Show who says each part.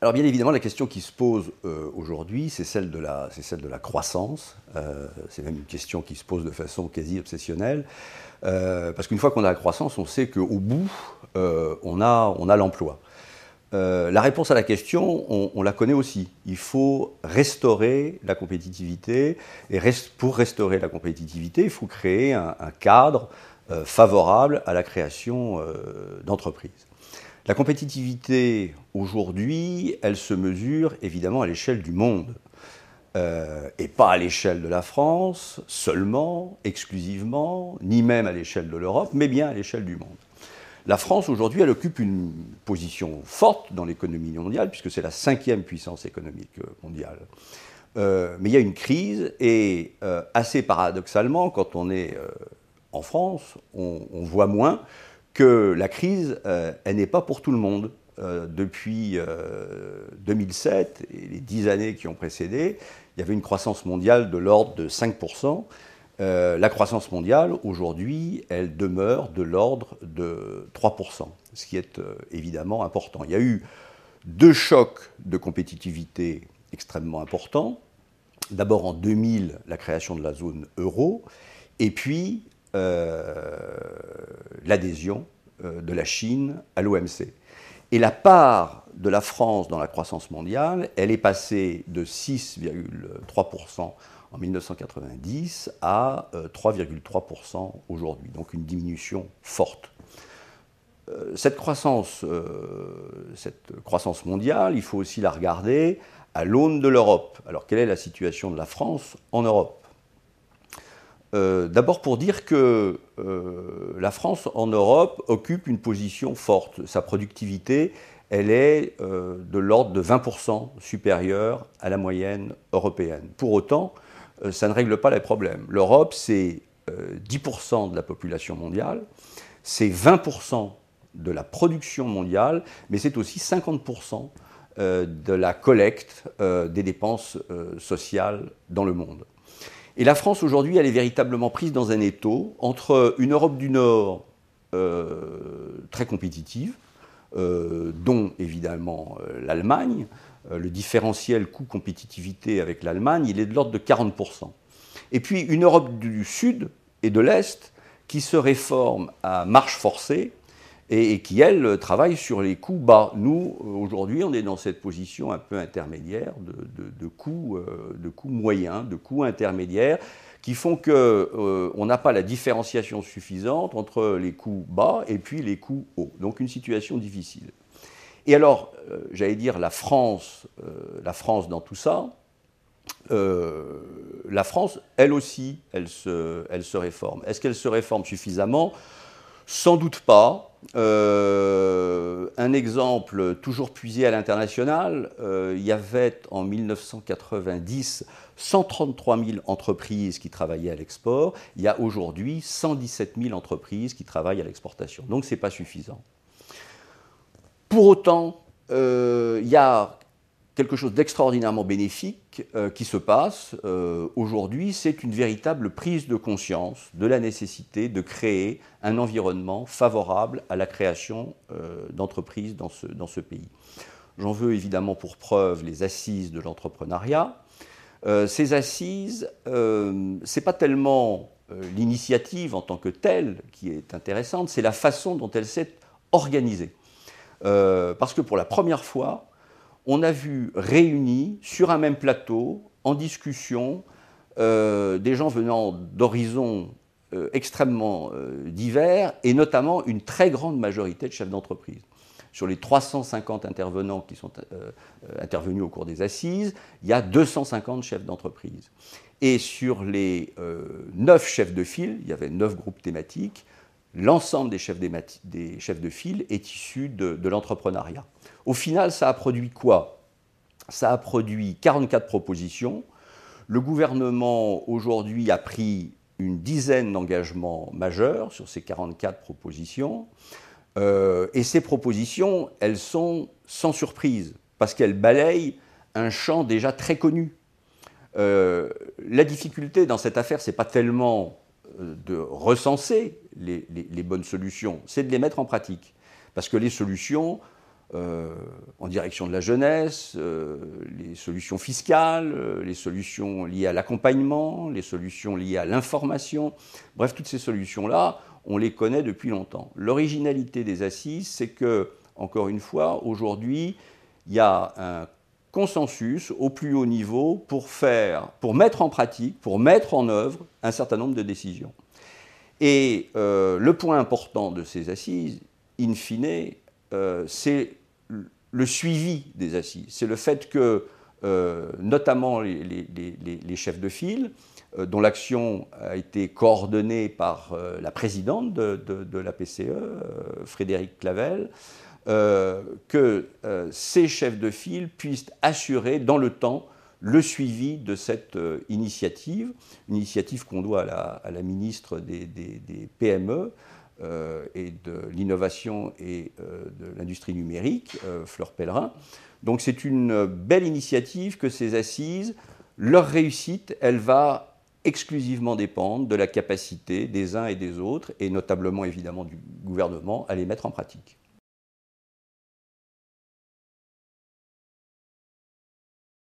Speaker 1: Alors bien évidemment, la question qui se pose aujourd'hui, c'est celle de la croissance. C'est même une question qui se pose de façon quasi obsessionnelle. Parce qu'une fois qu'on a la croissance, on sait qu'au bout, on a l'emploi. La réponse à la question, on la connaît aussi. Il faut restaurer la compétitivité. Et pour restaurer la compétitivité, il faut créer un cadre favorable à la création d'entreprises. La compétitivité, aujourd'hui, elle se mesure évidemment à l'échelle du monde. Et pas à l'échelle de la France seulement, exclusivement, ni même à l'échelle de l'Europe, mais bien à l'échelle du monde. La France, aujourd'hui, elle occupe une position forte dans l'économie mondiale, puisque c'est la 5e puissance économique mondiale. Mais il y a une crise, et assez paradoxalement, quand on est en France, on voit moins que la crise, elle n'est pas pour tout le monde. Depuis 2007 et les 10 années qui ont précédé, il y avait une croissance mondiale de l'ordre de 5%. La croissance mondiale, aujourd'hui, elle demeure de l'ordre de 3%, ce qui est évidemment important. Il y a eu 2 chocs de compétitivité extrêmement importants. D'abord en 2000, la création de la zone euro, et puis l'adhésion de la Chine à l'OMC. Et la part de la France dans la croissance mondiale, elle est passée de 6,3% en 1990 à 3,3% aujourd'hui, donc une diminution forte. Cette croissance mondiale, il faut aussi la regarder à l'aune de l'Europe. Alors quelle est la situation de la France en Europe ? D'abord pour dire que la France en Europe occupe une position forte. Sa productivité, elle est de l'ordre de 20% supérieure à la moyenne européenne. Pour autant, ça ne règle pas les problèmes. L'Europe, c'est 10% de la population mondiale, c'est 20% de la production mondiale, mais c'est aussi 50% de la collecte des dépenses sociales dans le monde. Et la France, aujourd'hui, elle est véritablement prise dans un étau entre une Europe du Nord très compétitive, dont évidemment l'Allemagne. Le différentiel coût-compétitivité avec l'Allemagne, il est de l'ordre de 40%. Et puis une Europe du Sud et de l'Est qui se réforme à marche forcée et qui, elle, travaille sur les coûts bas. Nous, aujourd'hui, on est dans cette position un peu intermédiaire de coûts moyens, de coûts intermédiaires, qui font qu'on n'a pas la différenciation suffisante entre les coûts bas et puis les coûts hauts. Donc une situation difficile. Et alors, j'allais dire la France dans tout ça, la France, elle aussi, elle se réforme. Est-ce qu'elle se réforme suffisamment ? Sans doute pas. Un exemple toujours puisé à l'international, il y avait en 1990 133 000 entreprises qui travaillaient à l'export. Il y a aujourd'hui 117 000 entreprises qui travaillent à l'exportation. Donc ce n'est pas suffisant. Pour autant, il y a quelque chose d'extraordinairement bénéfique qui se passe aujourd'hui, c'est une véritable prise de conscience de la nécessité de créer un environnement favorable à la création d'entreprises dans ce pays. J'en veux évidemment pour preuve les assises de l'entrepreneuriat. Ces assises, ce n'est pas tellement l'initiative en tant que telle qui est intéressante, c'est la façon dont elle s'est organisée. Parce que pour la première fois, on a vu réunis sur un même plateau, en discussion, des gens venant d'horizons extrêmement divers, et notamment une très grande majorité de chefs d'entreprise. Sur les 350 intervenants qui sont intervenus au cours des assises, il y a 250 chefs d'entreprise. Et sur les 9 chefs de file, il y avait 9 groupes thématiques, l'ensemble des chefs de file est issu de l'entrepreneuriat. Au final, ça a produit quoi ? Ça a produit 44 propositions. Le gouvernement, aujourd'hui, a pris une dizaine d'engagements majeurs sur ces 44 propositions. Et ces propositions, elles sont sans surprise, parce qu'elles balayent un champ déjà très connu. La difficulté dans cette affaire, ce n'est pas tellement de recenser les bonnes solutions, c'est de les mettre en pratique. Parce que les solutions, en direction de la jeunesse, les solutions fiscales, les solutions liées à l'accompagnement, les solutions liées à l'information. Bref, toutes ces solutions-là, on les connaît depuis longtemps. L'originalité des assises, c'est que, encore une fois, aujourd'hui, il y a un consensus au plus haut niveau pour mettre en pratique, pour mettre en œuvre un certain nombre de décisions. Et le point important de ces assises, in fine, c'est le suivi des assises. C'est le fait que, notamment les chefs de file, dont l'action a été coordonnée par la présidente de la PCE, Frédérique Clavel, que ces chefs de file puissent assurer dans le temps le suivi de cette initiative qu'on doit à la ministre des PME et de l'innovation et de l'industrie numérique, Fleur Pellerin. Donc c'est une belle initiative que ces assises, leur réussite, elle va exclusivement dépendre de la capacité des uns et des autres, et notamment évidemment du gouvernement, à les mettre en pratique.